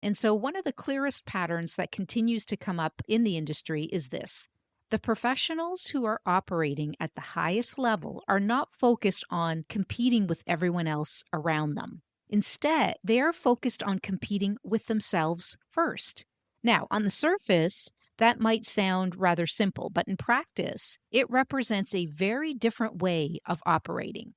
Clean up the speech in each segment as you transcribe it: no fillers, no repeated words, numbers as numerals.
And so, one of the clearest patterns that continues to come up in the industry is this: the professionals who are operating at the highest level are not focused on competing with everyone else around them. Instead, they are focused on competing with themselves first. Now, on the surface, that might sound rather simple, but in practice, it represents a very different way of operating.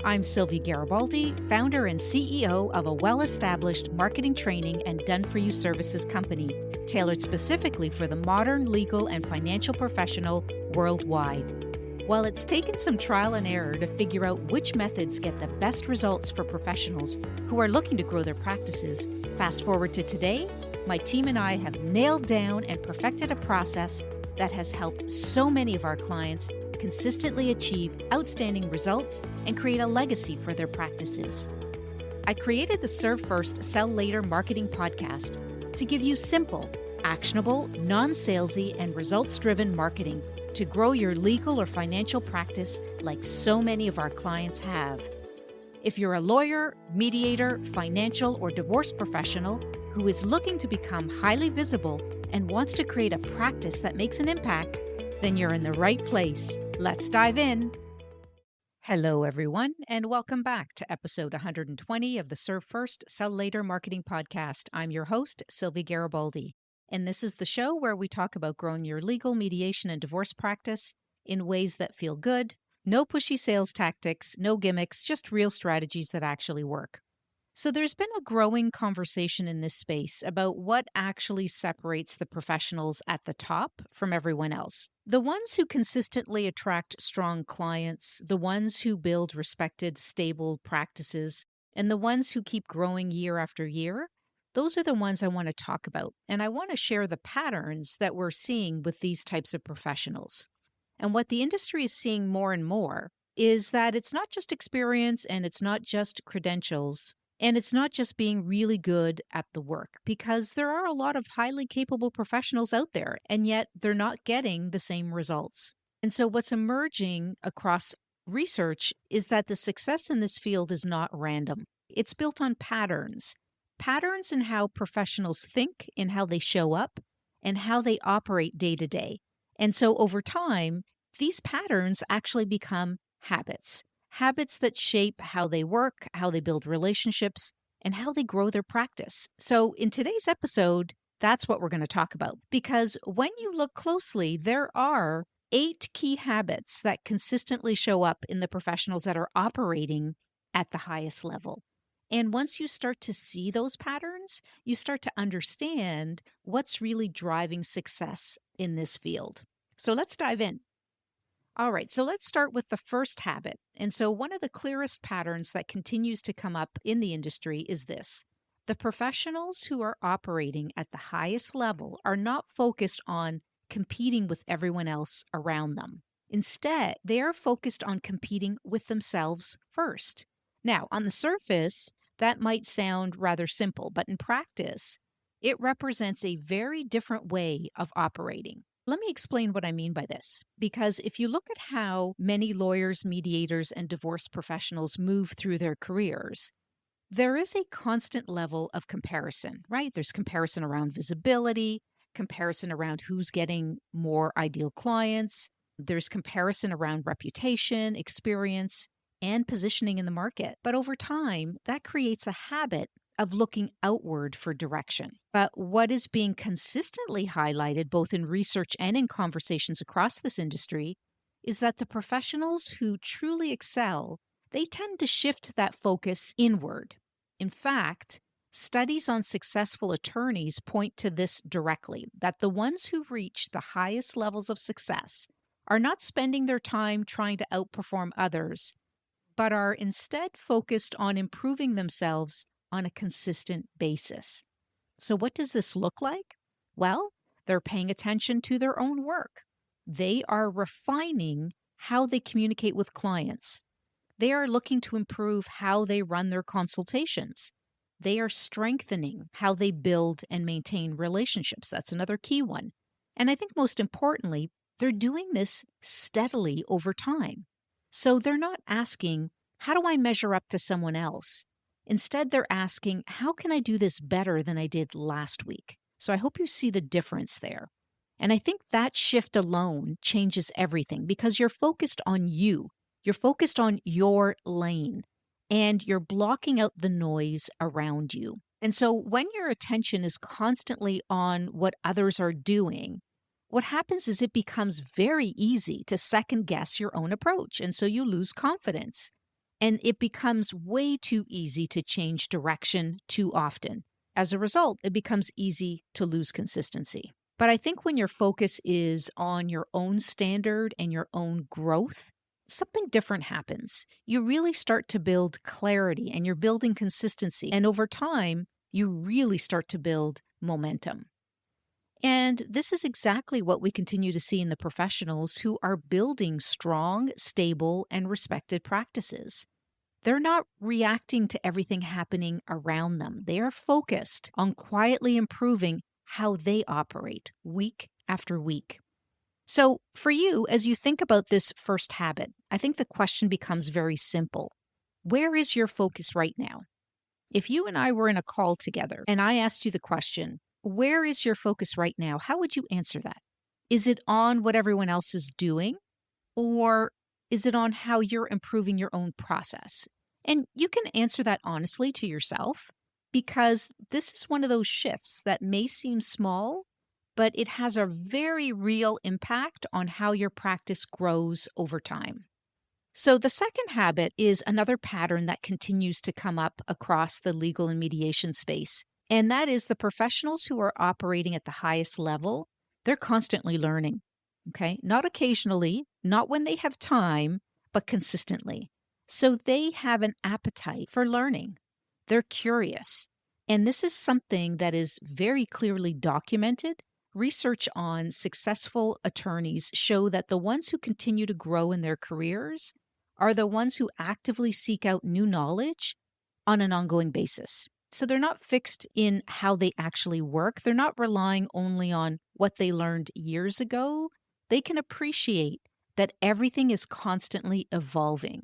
I'm Sylvie Garibaldi, founder and CEO of a well-established marketing training and done-for-you services company, tailored specifically for the modern legal and financial professional worldwide. While it's taken some trial and error to figure out which methods get the best results for professionals who are looking to grow their practices, fast forward to today, my team and I have nailed down and perfected a process that has helped so many of our clients consistently achieve outstanding results and create a legacy for their practices. I created the Serve First, Sell Later marketing podcast to give you simple, actionable, non-salesy, and results-driven marketing to grow your legal or financial practice like so many of our clients have. If you're a lawyer, mediator, financial, or divorce professional who is looking to become highly visible and wants to create a practice that makes an impact, then you're in the right place. Let's dive in. Hello, everyone, and welcome back to episode 120 of the Serve First, Sell Later marketing podcast. I'm your host, Sylvie Garibaldi, and this is the show where we talk about growing your legal, mediation, and divorce practice in ways that feel good. No pushy sales tactics, no gimmicks, just real strategies that actually work. So there's been a growing conversation in this space about what actually separates the professionals at the top from everyone else. The ones who consistently attract strong clients, the ones who build respected, stable practices, and the ones who keep growing year after year, those are the ones I want to talk about. And I want to share the patterns that we're seeing with these types of professionals. And what the industry is seeing more and more is that it's not just experience and it's not just credentials. And it's not just being really good at the work, because there are a lot of highly capable professionals out there, and yet they're not getting the same results. And so what's emerging across research is that the success in this field is not random. It's built on patterns in how professionals think, in how they show up, and how they operate day to day. And so over time, these patterns actually become habits that shape how they work, how they build relationships, and how they grow their practice. So in today's episode, that's what we're going to talk about. Because when you look closely, there are 8 key habits that consistently show up in the professionals that are operating at the highest level. And once you start to see those patterns, you start to understand what's really driving success in this field. So let's dive in. All right, so let's start with the first habit. And so one of the clearest patterns that continues to come up in the industry is this: the professionals who are operating at the highest level are not focused on competing with everyone else around them. Instead, they are focused on competing with themselves first. Now, on the surface, that might sound rather simple, but in practice, it represents a very different way of operating. Let me explain what I mean by this, because if you look at how many lawyers, mediators, and divorce professionals move through their careers, there is a constant level of comparison, right? There's comparison around visibility, comparison around who's getting more ideal clients. There's comparison around reputation, experience, and positioning in the market. But over time, that creates a habit of looking outward for direction. But what is being consistently highlighted, both in research and in conversations across this industry, is that the professionals who truly excel, they tend to shift that focus inward. In fact, studies on successful attorneys point to this directly, that the ones who reach the highest levels of success are not spending their time trying to outperform others, but are instead focused on improving themselves on a consistent basis. So what does this look like? Well, they're paying attention to their own work. They are refining how they communicate with clients. They are looking to improve how they run their consultations. They are strengthening how they build and maintain relationships. That's another key one. And I think most importantly, they're doing this steadily over time. So they're not asking, How do I measure up to someone else? Instead, they're asking, how can I do this better than I did last week? So I hope you see the difference there. And I think that shift alone changes everything because you're focused on you. You're focused on your lane and you're blocking out the noise around you. And so when your attention is constantly on what others are doing, what happens is it becomes very easy to second guess your own approach. And so you lose confidence. And it becomes way too easy to change direction too often. As a result, it becomes easy to lose consistency. But I think when your focus is on your own standard and your own growth, something different happens. You really start to build clarity and you're building consistency. And over time, you really start to build momentum. And this is exactly what we continue to see in the professionals who are building strong, stable, and respected practices. They're not reacting to everything happening around them. They are focused on quietly improving how they operate week after week. So, for you, as you think about this first habit, I think the question becomes very simple. Where is your focus right now? If you and I were in a call together and I asked you the question, where is your focus right now? How would you answer that? Is it on what everyone else is doing? Or is it on how you're improving your own process? And you can answer that honestly to yourself because this is one of those shifts that may seem small, but it has a very real impact on how your practice grows over time. So, the second habit is another pattern that continues to come up across the legal and mediation space. And that is the professionals who are operating at the highest level, they're constantly learning. Okay. Not occasionally, not when they have time, but consistently. So, they have an appetite for learning. They're curious. And this is something that is very clearly documented. Research on successful attorneys show that the ones who continue to grow in their careers are the ones who actively seek out new knowledge on an ongoing basis. So they're not fixed in how they actually work. They're not relying only on what they learned years ago. They can appreciate that everything is constantly evolving.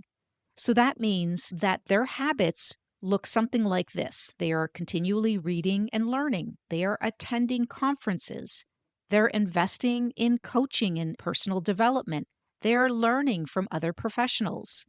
So that means that their habits look something like this. They are continually reading and learning. They are attending conferences. They're investing in coaching and personal development. They are learning from other professionals.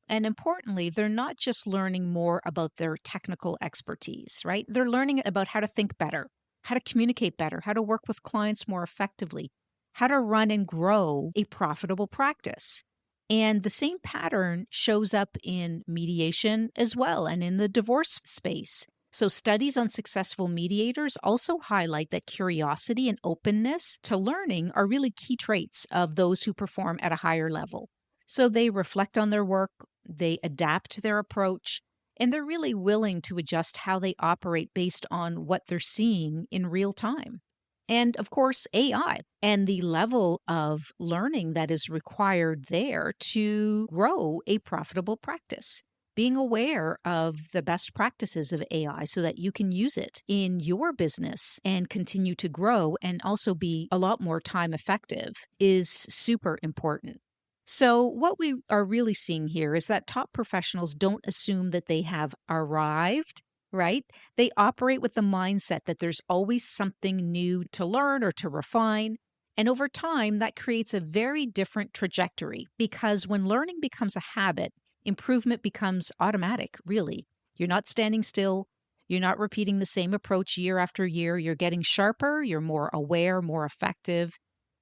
And importantly, they're not just learning more about their technical expertise, right? They're learning about how to think better, how to communicate better, how to work with clients more effectively, how to run and grow a profitable practice. And the same pattern shows up in mediation as well and in the divorce space. So, studies on successful mediators also highlight that curiosity and openness to learning are really key traits of those who perform at a higher level. So, they reflect on their work, they adapt their approach, and they're really willing to adjust how they operate based on what they're seeing in real time. And of course, AI and the level of learning that is required there to grow a profitable practice. Being aware of the best practices of AI so that you can use it in your business and continue to grow and also be a lot more time effective is super important. So, what we are really seeing here is that top professionals don't assume that they have arrived, right? They operate with the mindset that there's always something new to learn or to refine. And over time, that creates a very different trajectory because when learning becomes a habit, improvement becomes automatic, really. You're not standing still. You're not repeating the same approach year after year. You're getting sharper. You're more aware, more effective.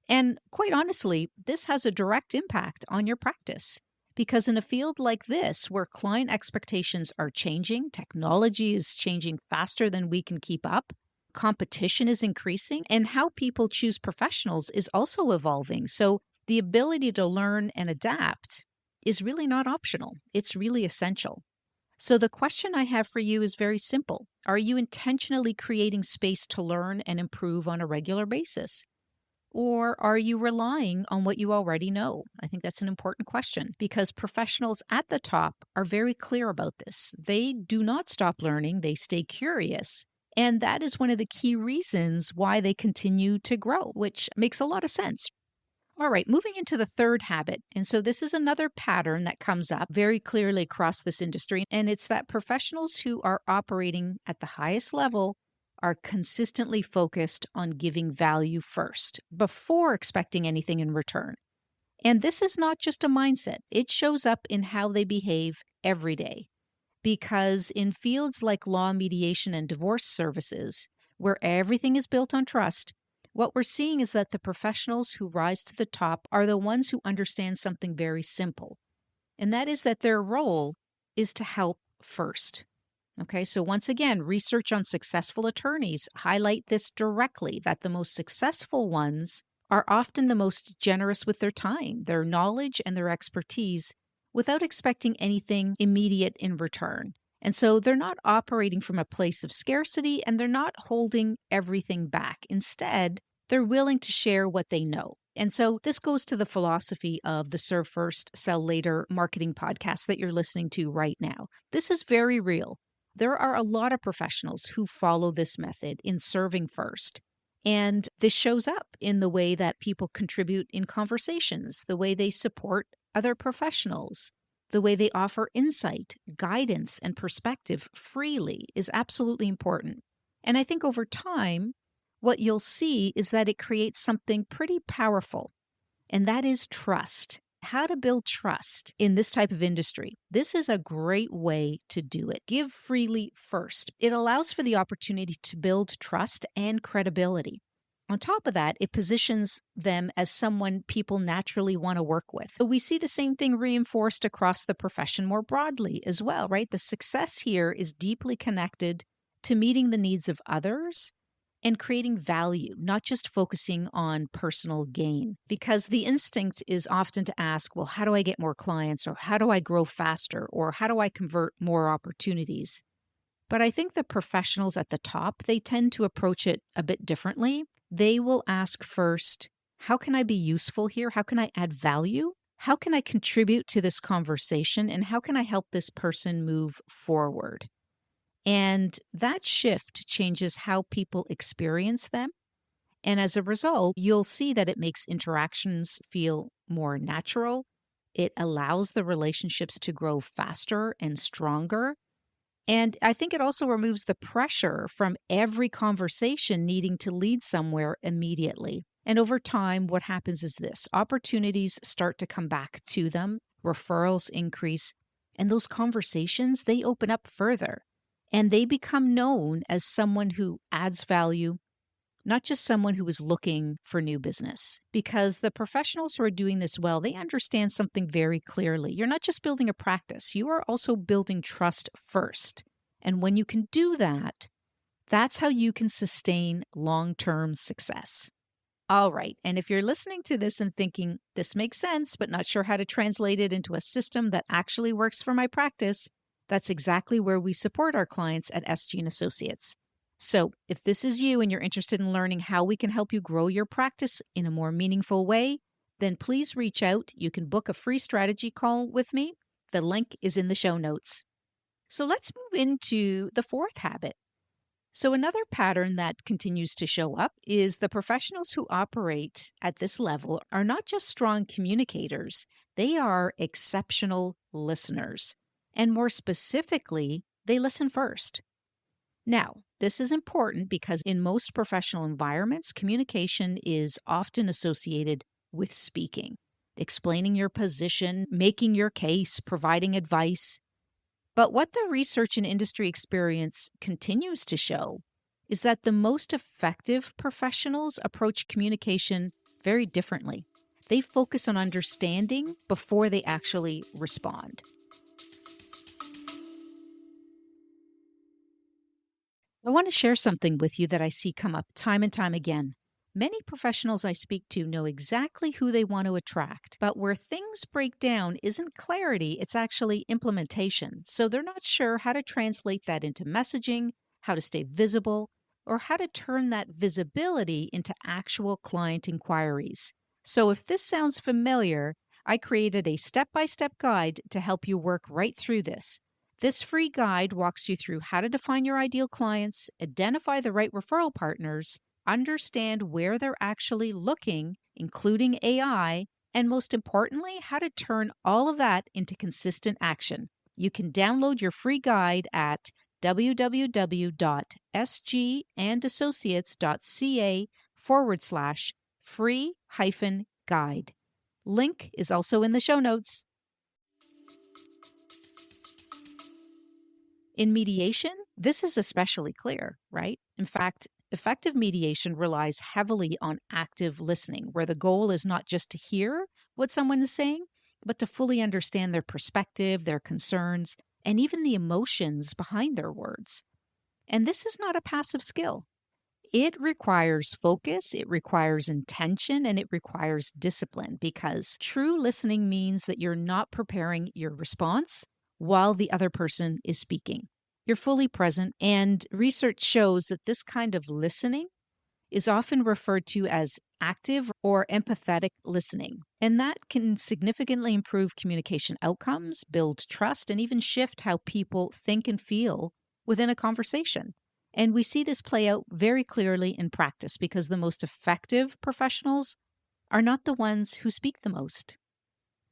And quite honestly, this has a direct impact on your practice. Because in a field like this, where client expectations are changing, technology is changing faster than we can keep up, competition is increasing, and how people choose professionals is also evolving. So the ability to learn and adapt is really not optional. It's really essential. So the question I have for you is very simple. Are you intentionally creating space to learn and improve on a regular basis? Or are you relying on what you already know? I think that's an important question because professionals at the top are very clear about this. They do not stop learning, they stay curious. And that is one of the key reasons why they continue to grow, which makes a lot of sense. All right, moving into the third habit. And so this is another pattern that comes up very clearly across this industry. And it's that professionals who are operating at the highest level are consistently focused on giving value first before expecting anything in return. And this is not just a mindset, it shows up in how they behave every day. Because in fields like law, mediation, and divorce services, where everything is built on trust, what we're seeing is that the professionals who rise to the top are the ones who understand something very simple, and that is that their role is to help first. Okay, so once again, research on successful attorneys highlight this directly that the most successful ones are often the most generous with their time, their knowledge, and their expertise without expecting anything immediate in return. And so they're not operating from a place of scarcity and they're not holding everything back. Instead, they're willing to share what they know. And so this goes to the philosophy of the Serve First, Sell Later marketing podcast that you're listening to right now. This is very real. There are a lot of professionals who follow this method in serving first. And this shows up in the way that people contribute in conversations, the way they support other professionals, the way they offer insight, guidance, and perspective freely is absolutely important. And I think over time, what you'll see is that it creates something pretty powerful, and that is trust. How to build trust in this type of industry. This is a great way to do it. Give freely first. It allows for the opportunity to build trust and credibility. On top of that, it positions them as someone people naturally want to work with. But we see the same thing reinforced across the profession more broadly as well, right? The success here is deeply connected to meeting the needs of others and creating value, not just focusing on personal gain. Because the instinct is often to ask, well, how do I get more clients? Or how do I grow faster? Or how do I convert more opportunities? But I think the professionals at the top, they tend to approach it a bit differently. They will ask first, how can I be useful here? How can I add value? How can I contribute to this conversation? And how can I help this person move forward? And that shift changes how people experience them. And as a result, you'll see that it makes interactions feel more natural. It allows the relationships to grow faster and stronger. And I think it also removes the pressure from every conversation needing to lead somewhere immediately. And over time, what happens is this: opportunities start to come back to them, referrals increase, and those conversations, they open up further. And they become known as someone who adds value, not just someone who is looking for new business. Because the professionals who are doing this well, they understand something very clearly. You're not just building a practice, you are also building trust first. And when you can do that, that's how you can sustain long-term success. All right. And if you're listening to this and thinking, this makes sense, but not sure how to translate it into a system that actually works for my practice, that's exactly where we support our clients at SG & Associates. So if this is you and you're interested in learning how we can help you grow your practice in a more meaningful way, then please reach out. You can book a free strategy call with me. The link is in the show notes. So let's move into the fourth habit. So another pattern that continues to show up is the professionals who operate at this level are not just strong communicators, they are exceptional listeners. And more specifically, they listen first. Now, this is important because in most professional environments, communication is often associated with speaking, explaining your position, making your case, providing advice. But what the research and industry experience continues to show is that the most effective professionals approach communication very differently. They focus on understanding before they actually respond. I want to share something with you that I see come up time and time again. Many professionals I speak to know exactly who they want to attract, but where things break down isn't clarity, it's actually implementation. So they're not sure how to translate that into messaging, how to stay visible, or how to turn that visibility into actual client inquiries. So if this sounds familiar, I created a step-by-step guide to help you work right through this. This free guide walks you through how to define your ideal clients, identify the right referral partners, understand where they're actually looking, including AI, and most importantly, how to turn all of that into consistent action. You can download your free guide at www.sgandassociates.ca/free-guide. Link is also in the show notes. In mediation, this is especially clear, right? In fact, effective mediation relies heavily on active listening, where the goal is not just to hear what someone is saying, but to fully understand their perspective, their concerns, and even the emotions behind their words. And this is not a passive skill. It requires focus, it requires intention, and it requires discipline, because true listening means that you're not preparing your response while the other person is speaking. You're fully present, and research shows that this kind of listening is often referred to as active or empathetic listening. And that can significantly improve communication outcomes, build trust, and even shift how people think and feel within a conversation. And we see this play out very clearly in practice, because the most effective professionals are not the ones who speak the most.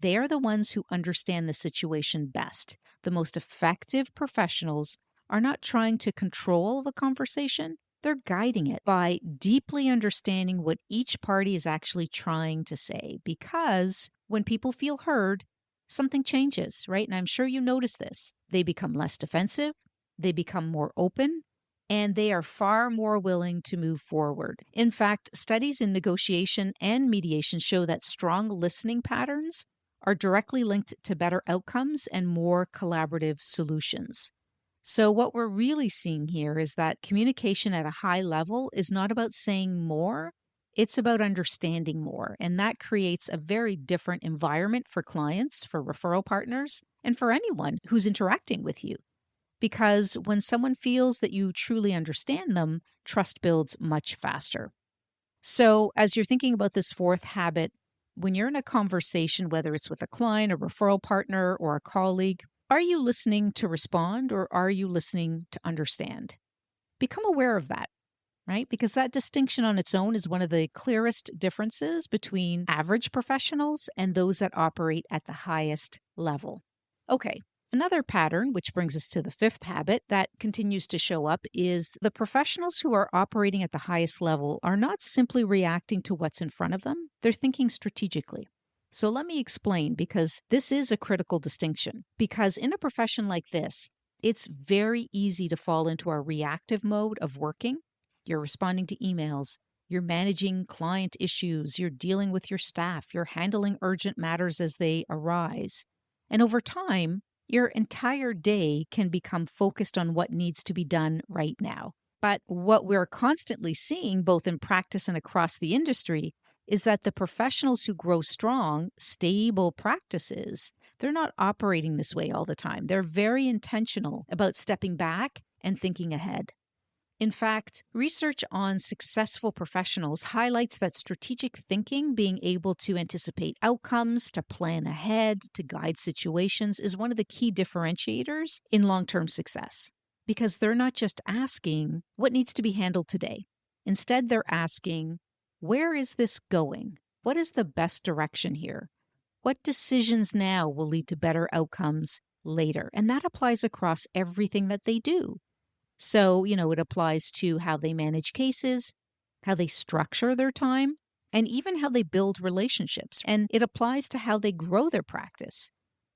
They are the ones who understand the situation best. The most effective professionals are not trying to control the conversation, they're guiding it by deeply understanding what each party is actually trying to say. Because when people feel heard, something changes, right? And I'm sure you notice this. They become less defensive, they become more open, and they are far more willing to move forward. In fact, studies in negotiation and mediation show that strong listening patterns are directly linked to better outcomes and more collaborative solutions. So, what we're really seeing here is that communication at a high level is not about saying more, it's about understanding more. And that creates a very different environment for clients, for referral partners, and for anyone who's interacting with you. Because when someone feels that you truly understand them, trust builds much faster. So, as you're thinking about this fourth habit, when you're in a conversation, whether it's with a client, a referral partner, or a colleague, are you listening to respond or are you listening to understand? Become aware of that, right? Because that distinction on its own is one of the clearest differences between average professionals and those that operate at the highest level. Okay. Another pattern, which brings us to the fifth habit that continues to show up, is the professionals who are operating at the highest level are not simply reacting to what's in front of them, they're thinking strategically. So let me explain, because this is a critical distinction. Because in a profession like this, it's very easy to fall into our reactive mode of working. You're responding to emails, you're managing client issues, you're dealing with your staff, you're handling urgent matters as they arise. And over time, your entire day can become focused on what needs to be done right now. But what we're constantly seeing, both in practice and across the industry, is that the professionals who grow strong, stable practices, they're not operating this way all the time. They're very intentional about stepping back and thinking ahead. In fact, research on successful professionals highlights that strategic thinking, being able to anticipate outcomes, to plan ahead, to guide situations, is one of the key differentiators in long-term success. Because they're not just asking what needs to be handled today. Instead, they're asking, where is this going? What is the best direction here? What decisions now will lead to better outcomes later? And that applies across everything that they do. So, it applies to how they manage cases, how they structure their time, and even how they build relationships. And it applies to how they grow their practice.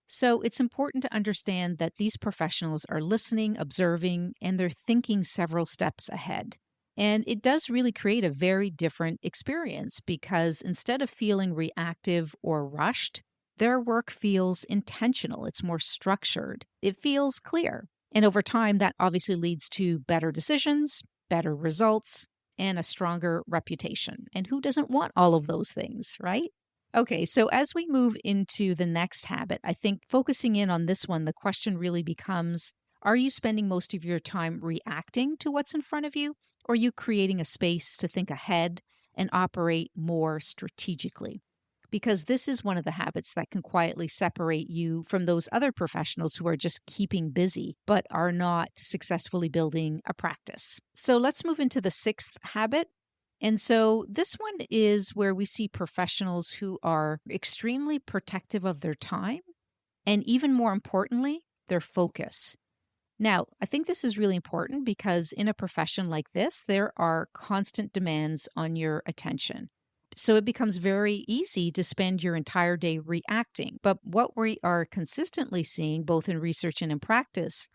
So it's important to understand that these professionals are listening, observing, and they're thinking several steps ahead. And it does really create a very different experience, because instead of feeling reactive or rushed, their work feels intentional. It's more structured. It feels clear. And over time, that obviously leads to better decisions, better results, and a stronger reputation. And who doesn't want all of those things, right? Okay, so as we move into the next habit, I think focusing in on this one, the question really becomes, are you spending most of your time reacting to what's in front of you, or are you creating a space to think ahead and operate more strategically? Because this is one of the habits that can quietly separate you from those other professionals who are just keeping busy but are not successfully building a practice. So let's move into the sixth habit. And so this one is where we see professionals who are extremely protective of their time and, even more importantly, their focus. Now, I think this is really important because in a profession like this, there are constant demands on your attention. So it becomes very easy to spend your entire day reacting. But what we are consistently seeing, both in research and in practice,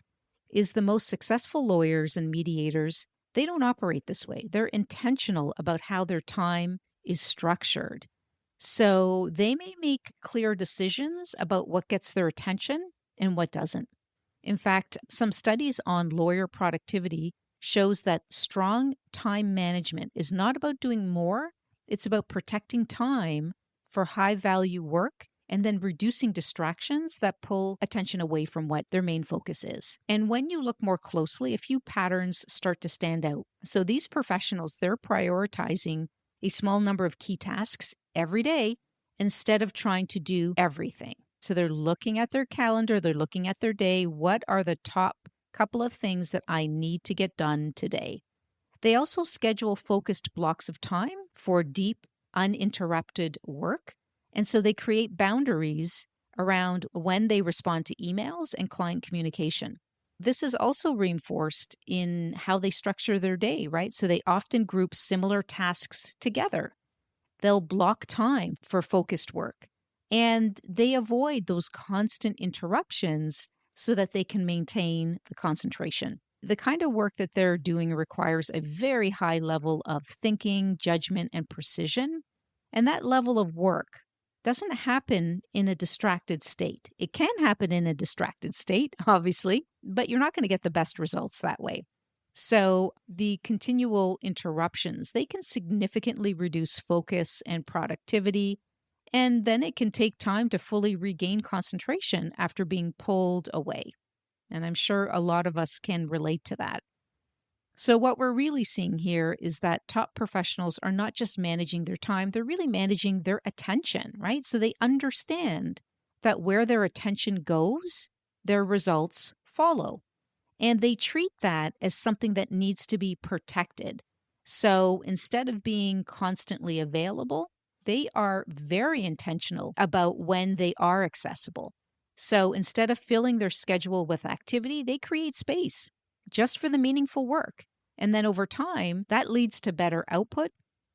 is the most successful lawyers and mediators, they don't operate this way. They're intentional about how their time is structured. So they may make clear decisions about what gets their attention and what doesn't. In fact, some studies on lawyer productivity shows that strong time management is not about doing more, it's about protecting time for high value work and then reducing distractions that pull attention away from what their main focus is. And when you look more closely, a few patterns start to stand out. So these professionals, they're prioritizing a small number of key tasks every day instead of trying to do everything. So they're looking at their calendar, they're looking at their day. What are the top couple of things that I need to get done today? They also schedule focused blocks of time for deep, uninterrupted work. And so they create boundaries around when they respond to emails and client communication. This is also reinforced in how they structure their day, right? So they often group similar tasks together. They'll block time for focused work and they avoid those constant interruptions so that they can maintain the concentration. The kind of work that they're doing requires a very high level of thinking, judgment, and precision. And that level of work doesn't happen in a distracted state. It can happen in a distracted state, obviously, but you're not going to get the best results that way. So the continual interruptions, they can significantly reduce focus and productivity, and then it can take time to fully regain concentration after being pulled away. And I'm sure a lot of us can relate to that. So, what we're really seeing here is that top professionals are not just managing their time, they're really managing their attention, right? So, they understand that where their attention goes, their results follow. And they treat that as something that needs to be protected. So, instead of being constantly available, they are very intentional about when they are accessible. So, instead of filling their schedule with activity, they create space just for the meaningful work. And then over time, that leads to better output,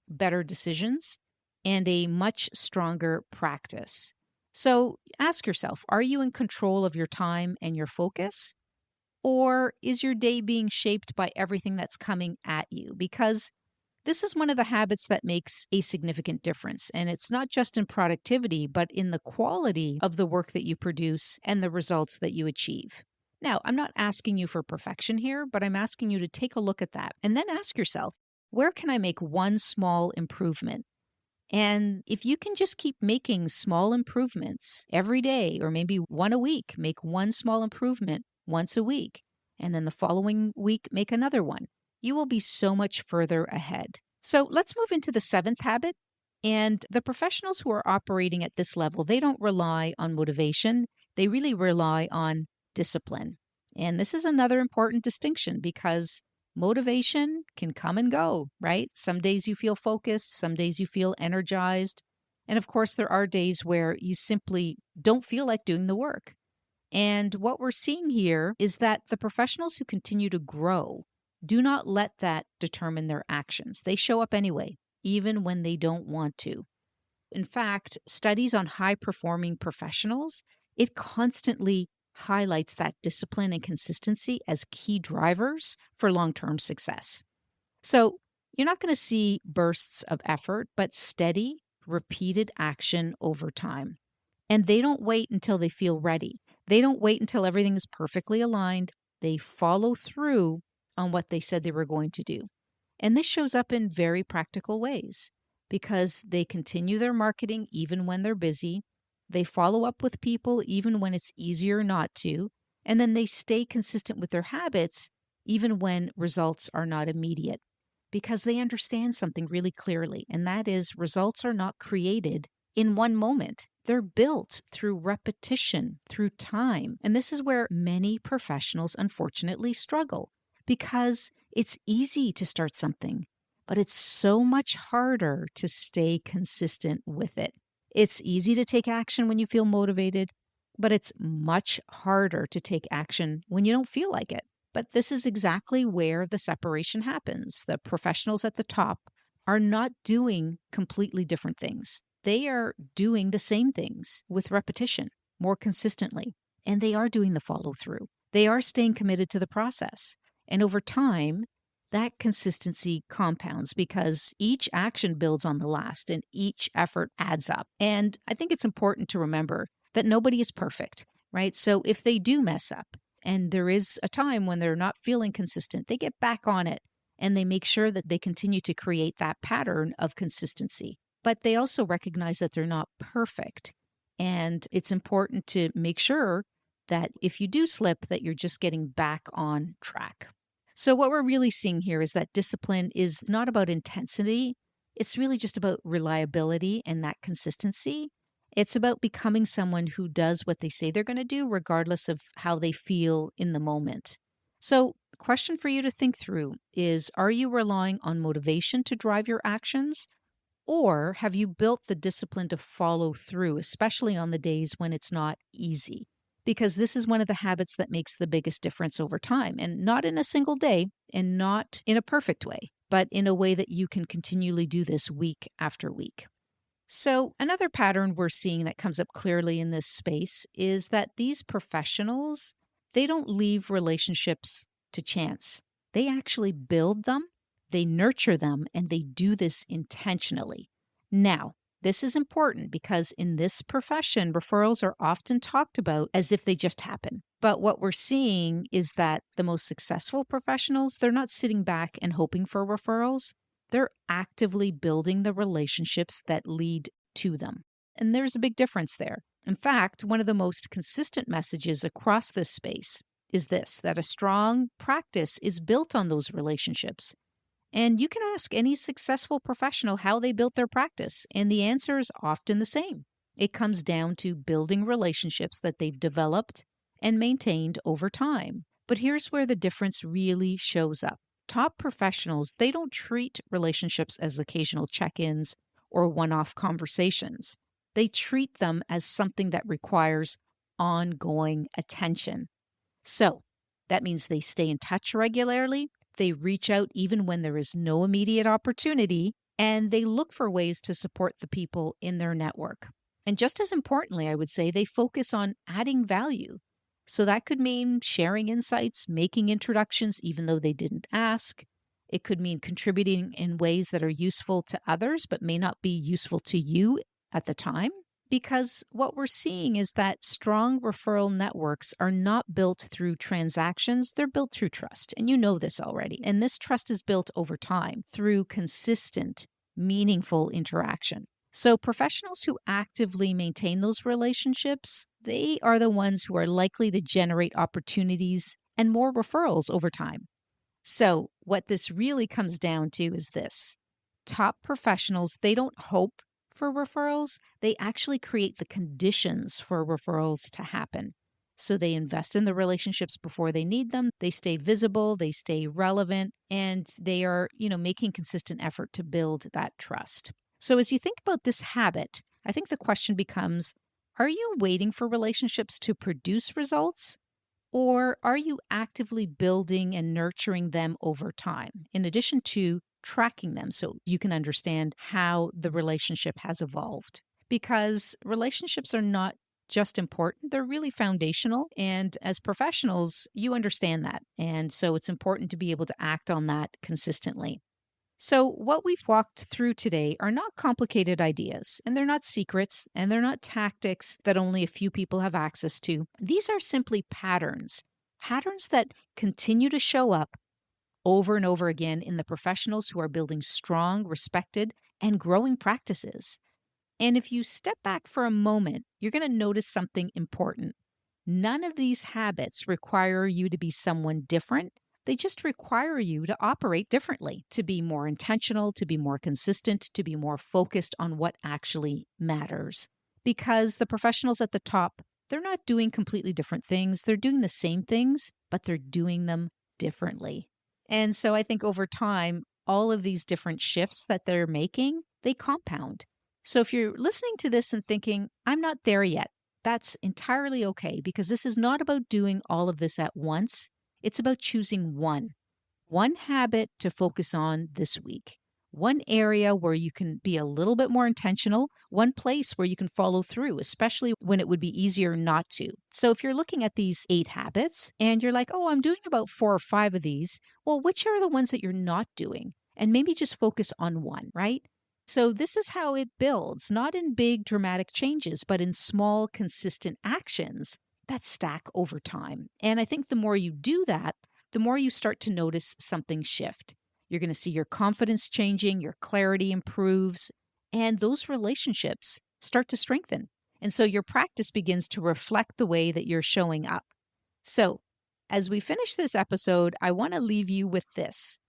better decisions, and a much stronger practice. So ask yourself, are you in control of your time and your focus? Or is your day being shaped by everything that's coming at you? Because this is one of the habits that makes a significant difference. And it's not just in productivity, but in the quality of the work that you produce and the results that you achieve. Now, I'm not asking you for perfection here, but I'm asking you to take a look at that and then ask yourself, where can I make one small improvement? And if you can just keep making small improvements every day, or maybe one a week, make one small improvement once a week, and then the following week, make another one, you will be so much further ahead. So let's move into the seventh habit. And the professionals who are operating at this level, they don't rely on motivation. They really rely on discipline. And this is another important distinction because motivation can come and go, right? Some days you feel focused, some days you feel energized. And of course, there are days where you simply don't feel like doing the work. And what we're seeing here is that the professionals who continue to grow do not let that determine their actions. They show up anyway, even when they don't want to. In fact, studies on high performing professionals, it constantly highlights that discipline and consistency as key drivers for long-term success. So you're not going to see bursts of effort, but steady, repeated action over time. And they don't wait until they feel ready. They don't wait until everything is perfectly aligned. They follow through on what they said they were going to do. And this shows up in very practical ways because they continue their marketing even when they're busy. They follow up with people even when it's easier not to. And then they stay consistent with their habits even when results are not immediate because they understand something really clearly. And that is results are not created in one moment. They're built through repetition, through time. And this is where many professionals unfortunately struggle because it's easy to start something, but it's so much harder to stay consistent with it. It's easy to take action when you feel motivated, but it's much harder to take action when you don't feel like it. But this is exactly where the separation happens. The professionals at the top are not doing completely different things. They are doing the same things with repetition more consistently, and they are doing the follow through. They are staying committed to the process. And over time, that consistency compounds because each action builds on the last and each effort adds up. And I think it's important to remember that nobody is perfect, right? So if they do mess up and there is a time when they're not feeling consistent, they get back on it and they make sure that they continue to create that pattern of consistency. But they also recognize that they're not perfect. And it's important to make sure that if you do slip, that you're just getting back on track. So what we're really seeing here is that discipline is not about intensity. It's really just about reliability and that consistency. It's about becoming someone who does what they say they're going to do, regardless of how they feel in the moment. So the question for you to think through is, are you relying on motivation to drive your actions? Or have you built the discipline to follow through, especially on the days when it's not easy? Because this is one of the habits that makes the biggest difference over time, and not in a single day and not in a perfect way, but in a way that you can continually do this week after week. So, another pattern we're seeing that comes up clearly in this space is that these professionals, they don't leave relationships to chance. They actually build them, they nurture them, and they do this intentionally. Now, this is important because in this profession, referrals are often talked about as if they just happen. But what we're seeing is that the most successful professionals, they're not sitting back and hoping for referrals. They're actively building the relationships that lead to them. And there's a big difference there. In fact, one of the most consistent messages across this space is this, that a strong practice is built on those relationships. And you can ask any successful professional how they built their practice, and the answer is often the same. It comes down to building relationships that they've developed and maintained over time. But here's where the difference really shows up. Top professionals, they don't treat relationships as occasional check-ins or one-off conversations. They treat them as something that requires ongoing attention. So that means they stay in touch regularly. They reach out even when there is no immediate opportunity, and they look for ways to support the people in their network. And just as importantly, I would say they focus on adding value. So that could mean sharing insights, making introductions even though they didn't ask. It could mean contributing in ways that are useful to others but may not be useful to you at the time. Because what we're seeing is that strong referral networks are not built through transactions, they're built through trust. And you know this already. And this trust is built over time through consistent, meaningful interaction. So professionals who actively maintain those relationships, they are the ones who are likely to generate opportunities and more referrals over time. So what this really comes down to is this. Top professionals, they don't hope for referrals, they actually create the conditions for referrals to happen. So they invest in the relationships before they need them. They stay visible, they stay relevant, and they are, making consistent effort to build that trust. So as you think about this habit, I think the question becomes, are you waiting for relationships to produce results? Or are you actively building and nurturing them over time, in addition to tracking them so you can understand how the relationship has evolved? Because relationships are not just important, they're really foundational. And as professionals, you understand that. And so it's important to be able to act on that consistently. So what we've walked through today are not complicated ideas, and they're not secrets, and they're not tactics that only a few people have access to. These are simply patterns that continue to show up over and over again in the professionals who are building strong, respected, and growing practices. And if you step back for a moment, you're going to notice something important. None of these habits require you to be someone different. They just require you to operate differently, to be more intentional, to be more consistent, to be more focused on what actually matters. Because the professionals at the top, they're not doing completely different things. They're doing the same things, but they're doing them differently. And so I think over time, all of these different shifts that they're making, they compound. So if you're listening to this and thinking, I'm not there yet, that's entirely okay because this is not about doing all of this at once. It's about choosing one habit to focus on this week, one area where you can be a little bit more intentional, one place where you can follow through, especially when it would be easier not to. So if you're looking at these 8 habits and you're like, oh, I'm doing about 4 or 5 of these, well, which are the ones that you're not doing? And maybe just focus on one, right? So this is how it builds, not in big dramatic changes, but in small, consistent actions that stack over time. And I think the more you do that, the more you start to notice something shift. You're going to see your confidence changing, your clarity improves, and those relationships start to strengthen. And so your practice begins to reflect the way that you're showing up. So, as we finish this episode, I want to leave you with this.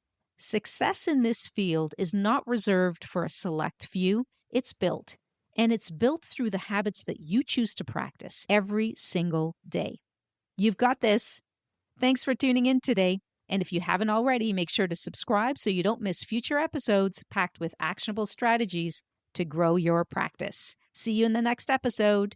Success in this field is not reserved for a select few, it's built. And it's built through the habits that you choose to practice every single day. You've got this. Thanks for tuning in today. And if you haven't already, make sure to subscribe so you don't miss future episodes packed with actionable strategies to grow your practice. See you in the next episode.